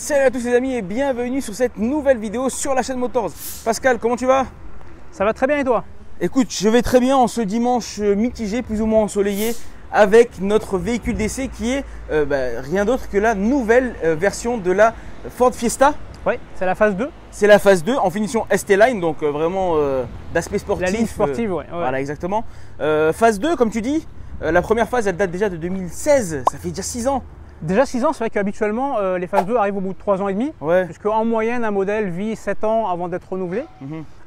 Salut à tous les amis et bienvenue sur cette nouvelle vidéo sur la chaîne Motors. Pascal, comment tu vas? Ça va très bien et toi? Écoute, je vais très bien en ce dimanche mitigé, plus ou moins ensoleillé, avec notre véhicule d'essai qui est rien d'autre que la nouvelle version de la Ford Fiesta. Oui, c'est la phase 2. C'est la phase 2 en finition ST-Line, donc vraiment d'aspect sportif. La ligne sportive, ouais. Voilà, exactement. Phase 2, comme tu dis, la première phase, elle date déjà de 2016, ça fait déjà 6 ans. Déjà 6 ans, c'est vrai qu'habituellement, les phases 2 arrivent au bout de 3 ans et demi. Ouais. Puisque en moyenne, un modèle vit 7 ans avant d'être renouvelé.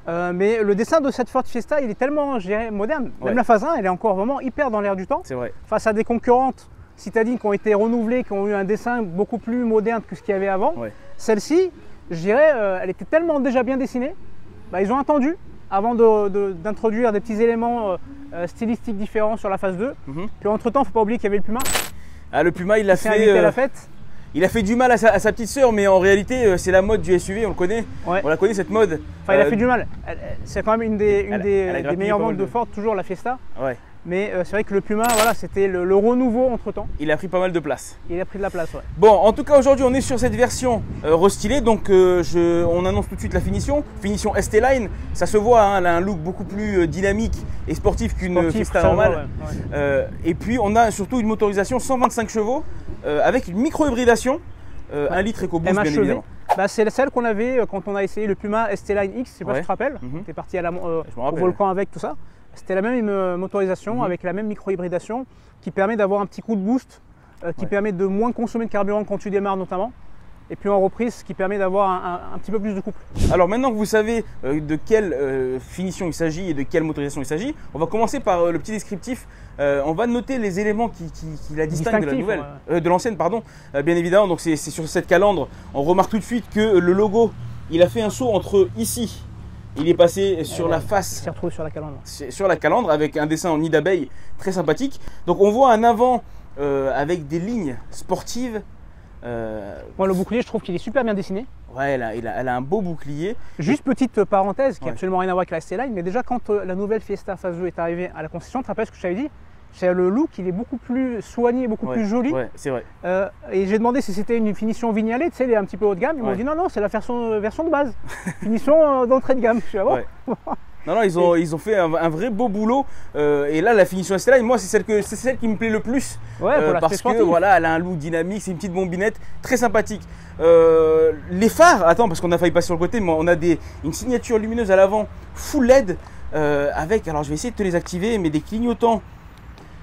Mais le dessin de cette Ford Fiesta, il est tellement, je dirais, moderne. Même la phase 1, elle est encore vraiment hyper dans l'air du temps. C'est vrai. Face à des concurrentes citadines qui ont été renouvelées, qui ont eu un dessin beaucoup plus moderne que ce qu'il y avait avant. Ouais. Celle-ci, je dirais, elle était tellement déjà bien dessinée. Ils ont attendu avant d'introduire des petits éléments stylistiques différents sur la phase 2. Puis entre-temps, il ne faut pas oublier qu'il y avait le Puma. Ah, le Puma, il a fait la fête. Il a fait du mal à sa petite sœur, mais en réalité, c'est la mode du SUV, on le connaît. Ouais. On la connaît cette mode. Enfin, il a fait du mal. C'est quand même une des meilleures ventes de Ford, toujours la Fiesta. Ouais. Mais c'est vrai que le Puma, voilà, c'était le renouveau entre temps. Il a pris pas mal de place. Il a pris de la place, ouais. Bon, en tout cas, aujourd'hui, on est sur cette version restylée. Donc, on annonce tout de suite la finition. Finition ST-Line. Ça se voit, hein, elle a un look beaucoup plus dynamique et sportif qu'une Fiesta normale. Ouais. Et puis, on a surtout une motorisation 125 chevaux avec une micro-hybridation. 1 litre EcoBoost, bien évidemment. C'est celle qu'on avait quand on a essayé le Puma ST-Line X. Je sais pas si tu te rappelles. Tu es parti au volcan avec tout ça. C'était la même motorisation avec la même micro-hybridation qui permet d'avoir un petit coup de boost, qui permet de moins consommer de carburant quand tu démarres notamment. Et puis en reprise, qui permet d'avoir un petit peu plus de couple. Alors maintenant que vous savez de quelle finition il s'agit et de quelle motorisation il s'agit, on va commencer par le petit descriptif. On va noter les éléments qui la distinguent de la nouvelle, de l'ancienne, pardon. Bien évidemment, donc c'est sur cette calandre. On remarque tout de suite que le logo, il a fait un saut entre ici. Il est passé sur la face. Il s'est retrouvé sur la calandre. Sur la calandre avec un dessin en nid d'abeille très sympathique. Donc on voit un avant avec des lignes sportives. Moi, le bouclier, je trouve qu'il est super bien dessiné. Ouais, elle a un beau bouclier. Juste petite parenthèse qui n'a absolument rien à voir avec la ST-Line, mais déjà quand la nouvelle Fiesta phase 2 est arrivée à la concession, tu te rappelles ce que je t'avais dit? C'est le look, il est beaucoup plus soigné, beaucoup plus joli. Ouais, c'est vrai. Et j'ai demandé si c'était une finition vignalée, tu sais, elle est un petit peu haut de gamme. Ils m'ont dit non, c'est la version de base. Finition d'entrée de gamme. Je suis à voir. Non, ils ont fait un vrai beau boulot. Et là, la finition ST-Line, moi, c'est celle qui me plaît le plus. Parce que voilà, elle a un look dynamique, c'est une petite bombinette très sympathique. Les phares, attends, parce qu'on a failli passer sur le côté, mais on a une signature lumineuse à l'avant, full LED, avec, alors je vais essayer de te les activer, mais des clignotants.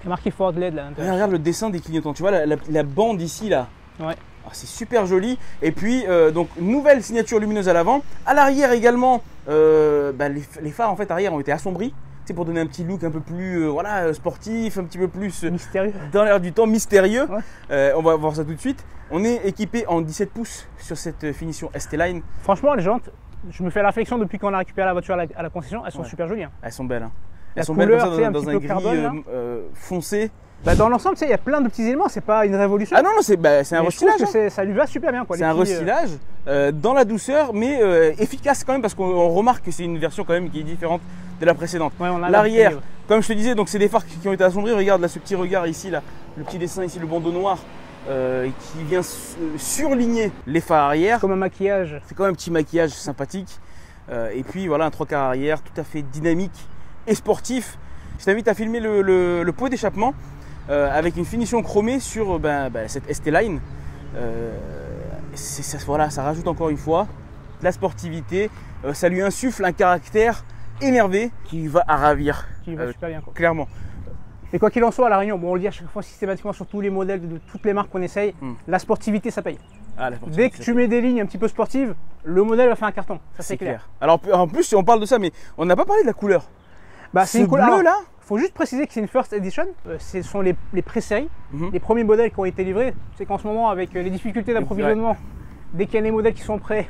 Il y a marqué Ford LED là. Regarde le dessin des clignotants, tu vois la bande ici là. Ouais. C'est super joli. Et puis donc nouvelle signature lumineuse à l'avant. À l'arrière également, les phares en fait arrière ont été assombris. C'est pour donner un petit look un peu plus sportif, un petit peu plus mystérieux. Dans l'air du temps, mystérieux. Ouais. On va voir ça tout de suite. On est équipé en 17 pouces sur cette finition ST-Line. Franchement, les jantes, je me fais la réflexion depuis qu'on a récupéré la voiture à la concession, elles sont super jolies. Hein. Elles sont belles. Hein. Elles sont belles comme ça, dans un gris foncé. Dans l'ensemble, il y a plein de petits éléments, c'est pas une révolution. Ah non, c'est un restylage. Je trouve que ça lui va super bien. C'est un restylage dans la douceur, mais efficace quand même, parce qu'on remarque que c'est une version quand même qui est différente de la précédente. Ouais, l'arrière, comme je te disais, donc c'est des phares qui ont été assombris. Regarde là, ce petit regard ici, là, le petit dessin ici, le bandeau noir. Qui vient surligner les phares arrière. Comme un maquillage. C'est comme un petit maquillage sympathique. Et puis voilà, un 3/4 arrière tout à fait dynamique et sportif. Je t'invite à filmer le pot d'échappement avec une finition chromée sur cette ST-Line. Ça rajoute encore une fois de la sportivité. Ça lui insuffle un caractère énervé qui va à ravir. Qui va super bien, quoi. Clairement. Et quoi qu'il en soit, à La Réunion, on le dit à chaque fois systématiquement sur tous les modèles de toutes les marques qu'on essaye, la sportivité ça paye. Dès que tu mets des lignes un petit peu sportives, le modèle va faire un carton, ça c'est clair. Alors en plus, on parle de ça, mais on n'a pas parlé de la couleur. C'est une couleur bleu là. Il faut juste préciser que c'est une First Edition, ce sont les pré-séries, les premiers modèles qui ont été livrés. C'est qu'en ce moment, avec les difficultés d'approvisionnement, dès qu'il y a des modèles qui sont prêts,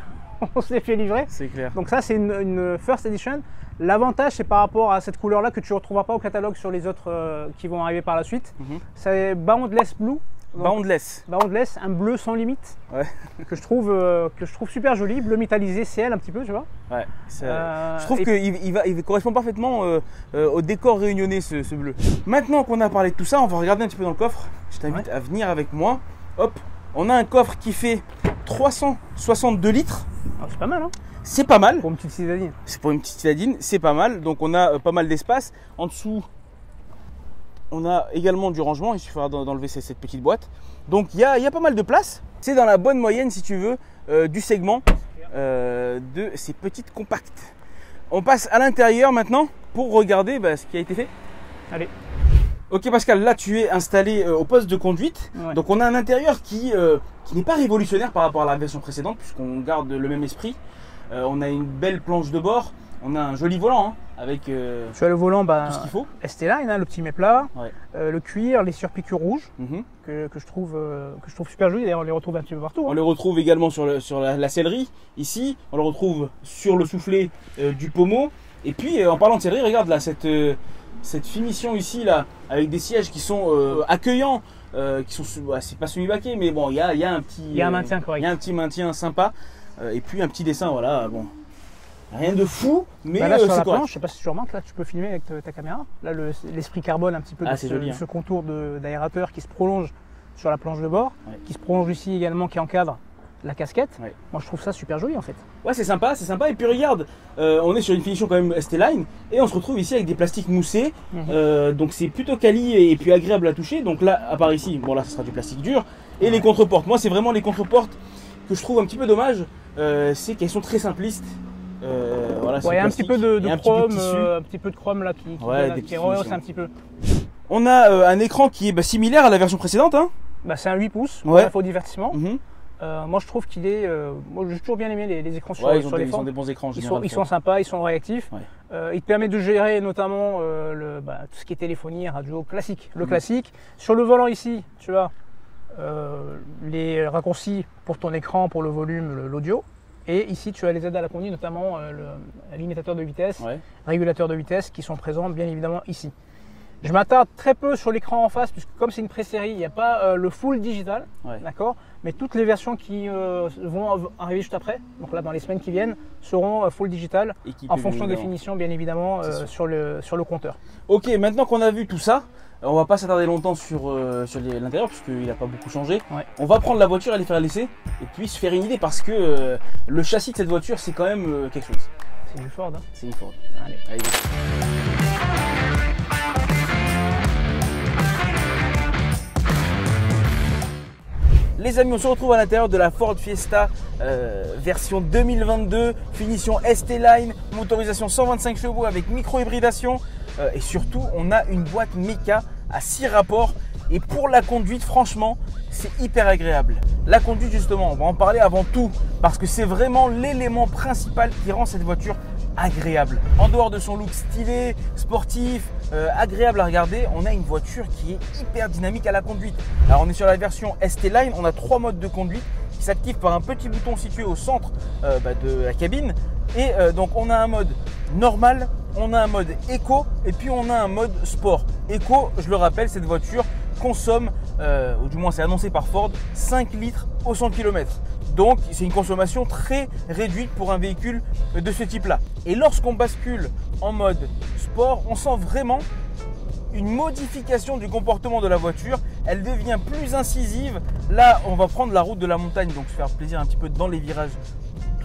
on se les fait livrer. C'est clair. Donc ça, c'est une First Edition. L'avantage, c'est par rapport à cette couleur-là que tu ne retrouveras pas au catalogue sur les autres qui vont arriver par la suite. C'est Boundless Blue. Boundless, un bleu sans limite, que je trouve super joli, bleu métallisé, ciel un petit peu, tu vois. Ouais, je trouve qu'il correspond parfaitement au décor réunionnais ce bleu. Maintenant qu'on a parlé de tout ça, on va regarder un petit peu dans le coffre. Je t'invite à venir avec moi. Hop, on a un coffre qui fait 362 litres. Ah, c'est pas mal, hein? C'est pas mal. Pour une petite citadine. C'est pour une petite citadine, c'est pas mal. Donc on a pas mal d'espace. En dessous, on a également du rangement. Il suffira d'enlever cette petite boîte. Donc il y a pas mal de place. C'est dans la bonne moyenne, si tu veux, du segment de ces petites compactes. On passe à l'intérieur maintenant pour regarder ce qui a été fait. Allez. Ok Pascal, là tu es installé au poste de conduite. Ouais. Donc on a un intérieur qui n'est pas révolutionnaire par rapport à la version précédente, puisqu'on garde le même esprit. On a une belle planche de bord, on a un joli volant avec tu as le volant, tout ce qu'il faut. ST-Line, hein, le petit méplat, Ouais. le cuir, les surpiqûres rouges que je trouve super joli. D'ailleurs on les retrouve un petit peu partout. On les retrouve également sur la sellerie ici, on le retrouve sur le soufflet du pommeau. Et puis en parlant de sellerie, regarde là cette finition ici là, avec des sièges qui sont accueillants, qui sont, c'est pas semi-baquet, mais bon, il y a un petit, un maintien correct. Il y a un petit maintien sympa, et puis un petit dessin, voilà, bon, rien de fou, mais là sur la c'est correct. planche, je sais pas si tu remarques, là tu peux filmer avec ta caméra, là l'esprit carbone un petit peu de ce contour d'aérateur qui se prolonge sur la planche de bord, qui se prolonge ici également, qui encadre la casquette. Moi je trouve ça super joli en fait. Ouais, c'est sympa, et puis regarde, on est sur une finition quand même ST-Line et on se retrouve ici avec des plastiques moussés, donc c'est plutôt quali et puis agréable à toucher. Donc là, à part ici, bon là ça sera du plastique dur, et les contreportes, moi c'est vraiment les contreportes que je trouve un petit peu dommage, c'est qu'elles sont très simplistes. Voilà, il y a un petit peu de chrome, un petit peu de chrome là qui rehausse un petit peu. On a un écran qui est similaire à la version précédente, hein. C'est un 8 pouces, pour divertissement. Moi je trouve qu'il est. Moi j'ai toujours bien aimé les écrans sur les formes. Ils ont des bons écrans. Ils sont sympas, ils sont réactifs. Il te permet de gérer notamment tout ce qui est téléphonie, radio classique. Le classique. Sur le volant ici, tu as les raccourcis pour ton écran, pour le volume, l'audio. Et ici tu as les aides à la conduite, notamment le limitateur de vitesse, régulateur de vitesse qui sont présents bien évidemment ici. Je m'attarde très peu sur l'écran en face, puisque comme c'est une pré-série, il n'y a pas le full digital, d'accord. Mais toutes les versions qui vont arriver juste après, donc là dans les semaines qui viennent, seront full digital, en fonction des finitions bien évidemment sur le compteur. Ok, maintenant qu'on a vu tout ça, on va pas s'attarder longtemps sur l'intérieur, puisqu'il n'a pas beaucoup changé. On va prendre la voiture et les faire laisser, et puis se faire une idée, parce que le châssis de cette voiture, c'est quand même quelque chose. C'est du Ford, hein. C'est une Ford. Allez. Les amis, on se retrouve à l'intérieur de la Ford Fiesta version 2022, finition ST-Line, motorisation 125 chevaux avec micro-hybridation et surtout on a une boîte méca à 6 rapports et pour la conduite franchement c'est hyper agréable. La conduite justement, on va en parler avant tout parce que c'est vraiment l'élément principal qui rend cette voiture agréable. En dehors de son look stylé, sportif, agréable à regarder, on a une voiture qui est hyper dynamique à la conduite. Alors on est sur la version ST-Line, on a 3 modes de conduite qui s'activent par un petit bouton situé au centre de la cabine. Et donc on a un mode normal, on a un mode éco et puis on a un mode sport. Éco, je le rappelle, cette voiture consomme, ou du moins c'est annoncé par Ford, 5 litres au 100 km. Donc c'est une consommation très réduite pour un véhicule de ce type-là. Et lorsqu'on bascule en mode sport, on sent vraiment une modification du comportement de la voiture. Elle devient plus incisive. Là, on va prendre la route de la montagne, donc se faire plaisir un petit peu dans les virages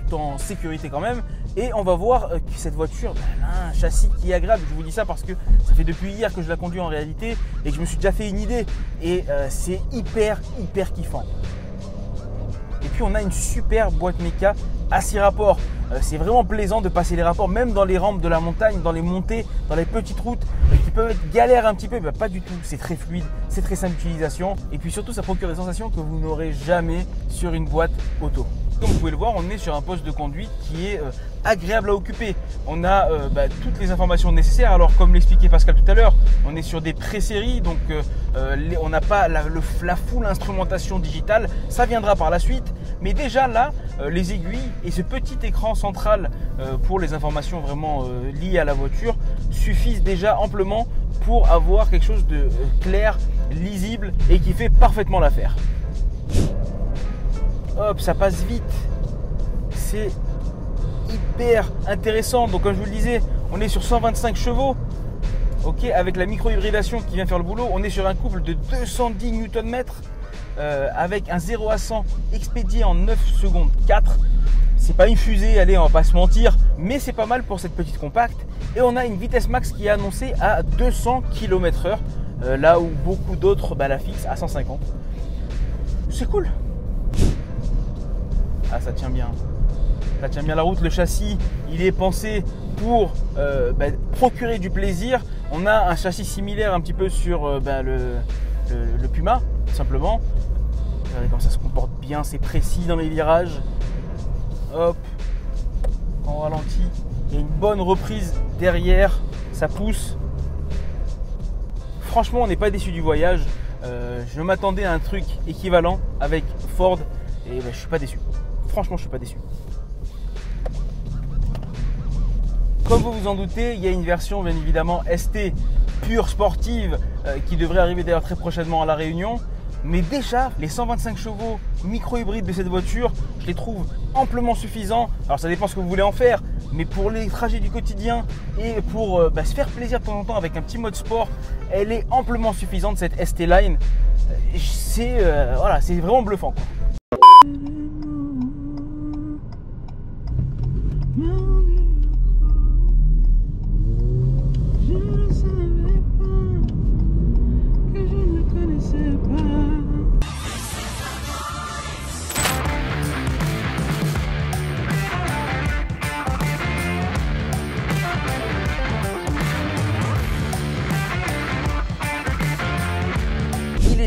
tout en sécurité quand même. Et on va voir que cette voiture a un châssis qui est agréable. Je vous dis ça parce que ça fait depuis hier que je la conduis en réalité et que je me suis déjà fait une idée. Et c'est hyper kiffant. Et puis on a une super boîte méca à 6 rapports. C'est vraiment plaisant de passer les rapports, même dans les rampes de la montagne, dans les montées, dans les petites routes qui peuvent être galères un petit peu. Pas du tout, c'est très fluide, c'est très simple d'utilisation. Et puis surtout, ça procure des sensations que vous n'aurez jamais sur une boîte auto. Comme vous pouvez le voir, on est sur un poste de conduite qui est agréable à occuper. On a toutes les informations nécessaires. Alors comme l'expliquait Pascal tout à l'heure, on est sur des pré-séries, donc on n'a pas la full instrumentation digitale. Ça viendra par la suite. Mais déjà là, les aiguilles et ce petit écran central pour les informations vraiment liées à la voiture suffisent déjà amplement pour avoir quelque chose de clair, lisible et qui fait parfaitement l'affaire. Hop, ça passe vite, c'est hyper intéressant. Donc comme je vous le disais, on est sur 125 chevaux, ok, avec la micro-hybridation qui vient faire le boulot. On est sur un couple de 210 Nm avec un 0 à 100 expédié en 9 secondes 4. C'est pas une fusée, allez, on va pas se mentir, mais c'est pas mal pour cette petite compacte. Et on a une vitesse max qui est annoncée à 200 km/h, là où beaucoup d'autres la fixent à 150. C'est cool. Ah, ça tient bien. Ça tient bien la route. Le châssis, il est pensé pour procurer du plaisir. On a un châssis similaire un petit peu sur le Puma, tout simplement. Regardez comment ça se comporte bien, c'est précis dans les virages. Hop, on ralentit. Il y a une bonne reprise derrière, ça pousse. Franchement, on n'est pas déçu du voyage. Je m'attendais à un truc équivalent avec Ford et je suis pas déçu. Franchement, je suis pas déçu. Comme vous vous en doutez, il y a une version bien évidemment ST pure sportive qui devrait arriver d'ailleurs très prochainement à La Réunion. Mais déjà, les 125 chevaux micro-hybrides de cette voiture, je les trouve amplement suffisants. Alors ça dépend ce que vous voulez en faire, mais pour les trajets du quotidien et pour se faire plaisir de temps en temps avec un petit mode sport, elle est amplement suffisante cette ST Line. C'est vraiment bluffant, quoi.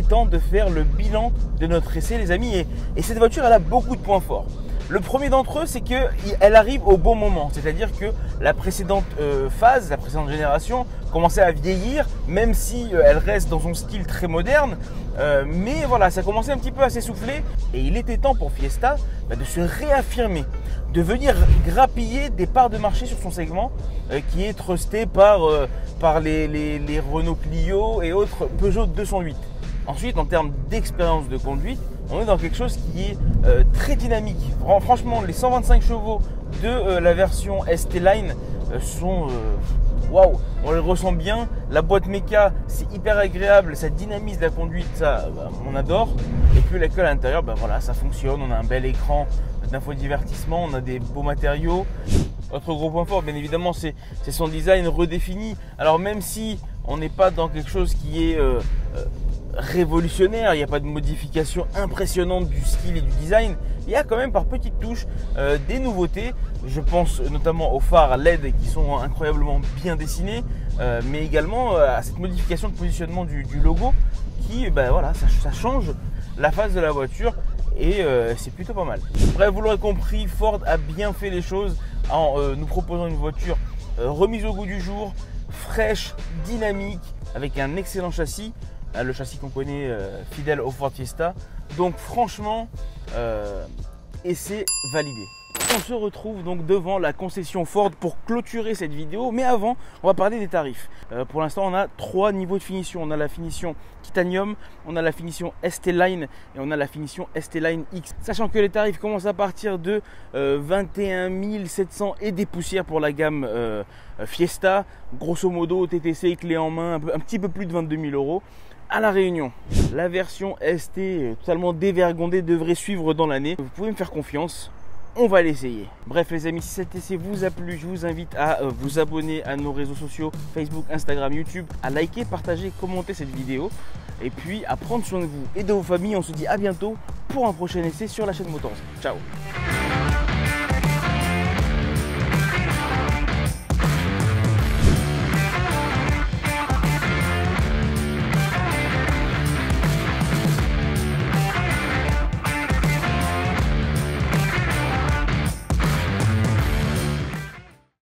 Temps de faire le bilan de notre essai, les amis, et cette voiture elle a beaucoup de points forts. Le premier d'entre eux, c'est qu'elle arrive au bon moment, c'est-à-dire que la précédente phase, la précédente génération commençait à vieillir, même si elle reste dans son style très moderne, mais voilà, ça commençait un petit peu à s'essouffler et il était temps pour Fiesta de se réaffirmer, de venir grappiller des parts de marché sur son segment qui est trusté par les Renault Clio et autres Peugeot 208. Ensuite, en termes d'expérience de conduite, on est dans quelque chose qui est très dynamique. Franchement, les 125 chevaux de la version ST Line sont waouh, on les ressent bien. La boîte méca, c'est hyper agréable, ça dynamise la conduite, ça on adore. Et puis la colle à l'intérieur, voilà, ça fonctionne. On a un bel écran d'infodivertissement, on a des beaux matériaux. Autre gros point fort, bien évidemment, c'est son design redéfini. Alors même si on n'est pas dans quelque chose qui est révolutionnaire, il n'y a pas de modification impressionnante du style et du design, il y a quand même par petites touches des nouveautés. Je pense notamment aux phares LED qui sont incroyablement bien dessinés, mais également à cette modification de positionnement du logo qui, ça change la face de la voiture et c'est plutôt pas mal. Bref, vous l'aurez compris, Ford a bien fait les choses en nous proposant une voiture remise au goût du jour, fraîche, dynamique, avec un excellent châssis. Le châssis qu'on connaît fidèle au Ford Fiesta. Donc franchement, essai validé. On se retrouve donc devant la concession Ford pour clôturer cette vidéo. Mais avant, on va parler des tarifs. Pour l'instant, on a 3 niveaux de finition. On a la finition Titanium, on a la finition ST Line et on a la finition ST Line X. Sachant que les tarifs commencent à partir de 21 700 et des poussières pour la gamme Fiesta. Grosso modo, TTC, clé en main, un petit peu plus de 22 000 €. À La Réunion, la version ST totalement dévergondée devrait suivre dans l'année. Vous pouvez me faire confiance, on va l'essayer. Bref les amis, si cet essai vous a plu, je vous invite à vous abonner à nos réseaux sociaux, Facebook, Instagram, YouTube, à liker, partager, commenter cette vidéo et puis à prendre soin de vous et de vos familles. On se dit à bientôt pour un prochain essai sur la chaîne Motors. Ciao.